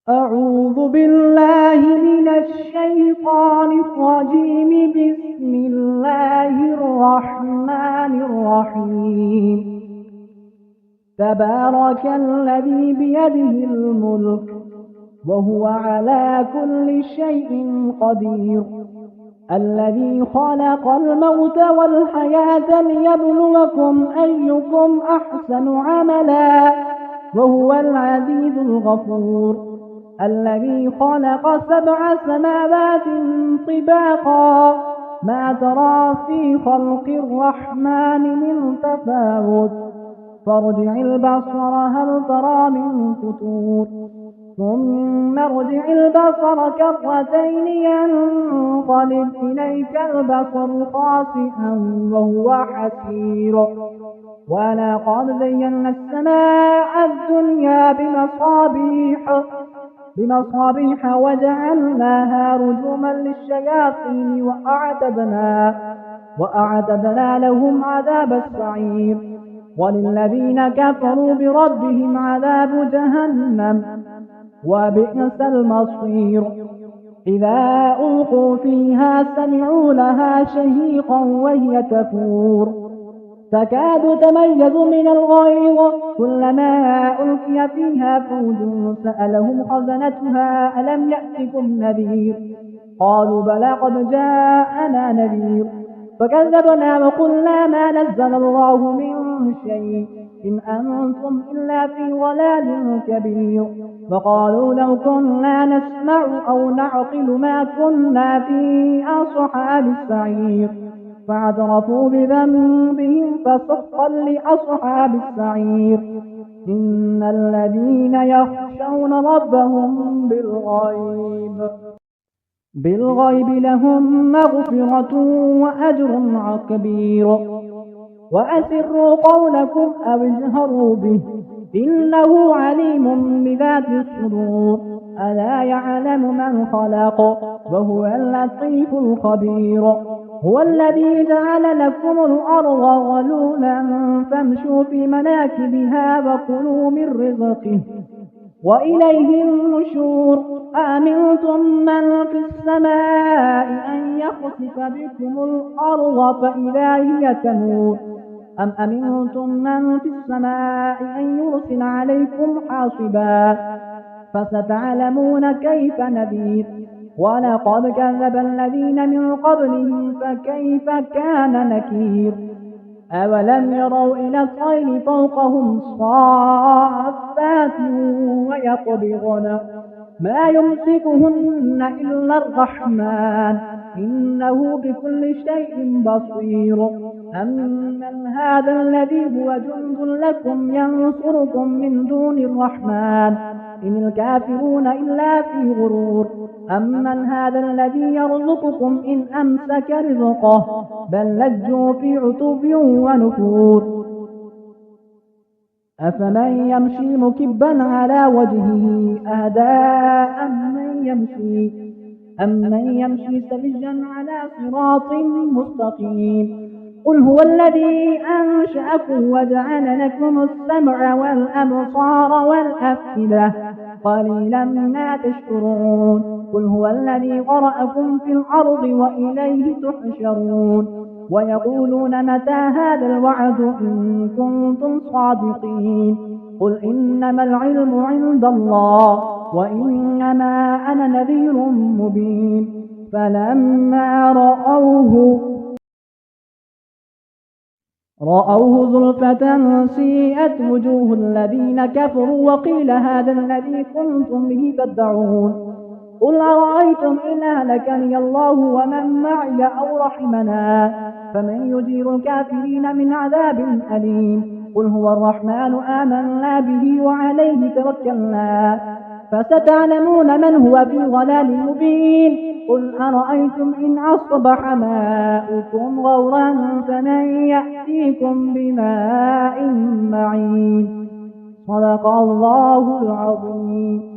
أعوذ بالله من الشيطان الرجيم. بسم الله الرحمن الرحيم. تبارك الذي بيده الملك وهو على كل شيء قدير، الذي خلق الموت والحياة ليبلوكم أيكم أحسن عملا وهو العزيز الغفور، الذي خلق 7 سماوات طباقا ما ترى في خلق الرحمن من تفاوت، فارجع البصر هل ترى من فتور، ثم ارجع البصر كرتين ينقلب إليك البصر خاسئا وهو حسير. ولقد زينا السماء الدنيا بمصابيح وجعلناها رجوما للشياطين وأعتدنا لهم عذاب السعير. وللذين كفروا بربهم عذاب جهنم وبئس المصير. إذا ألقوا فيها سمعوا لها شهيقا وهي تفور تكاد تميز من الغيظ، كلما ألقي فيها فوج سألهم خزنتها ألم يأتكم نذير، قالوا بلى قد جاءنا نذير فكذبنا وقلنا ما نزل الله من شيء إن أنتم إلا في ضلال كبير. وقالوا لو كنا نسمع أو نعقل ما كنا في أصحاب السعير، فاعترفوا بذنبهم فسحقا لأصحاب السعير. إن الذين يخشون ربهم بالغيب لهم مغفرة وأجر كبير. وأسروا قولكم أو اجهروا به إنه عليم بذات الصدور. ألا يعلم من خلق وهو اللطيف الخبير. هو الذي جعل لكم الأرض ظلولا فامشوا في مناكبها وكلوا من رزقه وإليه النشور. أأمنتم من في السماء أن يخسف بكم الأرض فإذا هي تمور، أم أمنتم من في السماء أن يرسل عليكم حاصبا، فستعلمون كيف نذير. ولقد كذب الذين من قبلهم فكيف كان نكير. أولم يروا إلى الطير فوقهم صافات ويقبضن ما يمسكهن إلا الرحمن إنه بكل شيء بصير. أمن هذا الذي هو جند لكم ينصركم من دون الرحمن إن الكافرون إلا في غرور. أمن هذا الذي يرزقكم إن أمسك رزقه بل لجوا في عتب ونفور. أفمن يمشي مكبا على وجهه أهدى أمن يمشي سويا على صراط مستقيم. قل هو الذي أنشأكم وجعل لكم السمع والأبصار والأفئدة قليلا ما تشكرون. قل هو الذي قرأكم في الأرض وإليه تحشرون. ويقولون متى هذا الوعد إن كنتم صادقين. قل إنما العلم عند الله وإنما أنا نذير مبين. فلما رأوه زلفة سيئت وجوه الذين كفروا وقيل هذا الذي كنتم به تدعون. قل أرأيتم إن أهلكني الله ومن معي أو رحمنا فمن يجير الكافرين من عذاب أليم. قل هو الرحمن آمنا به وعليه توكلنا فستعلمون من هو في ضلال مبين. قل أرأيتم إن أصبح ماؤكم غورا فمن يأتيكم بماء معين. صدق الله العظيم.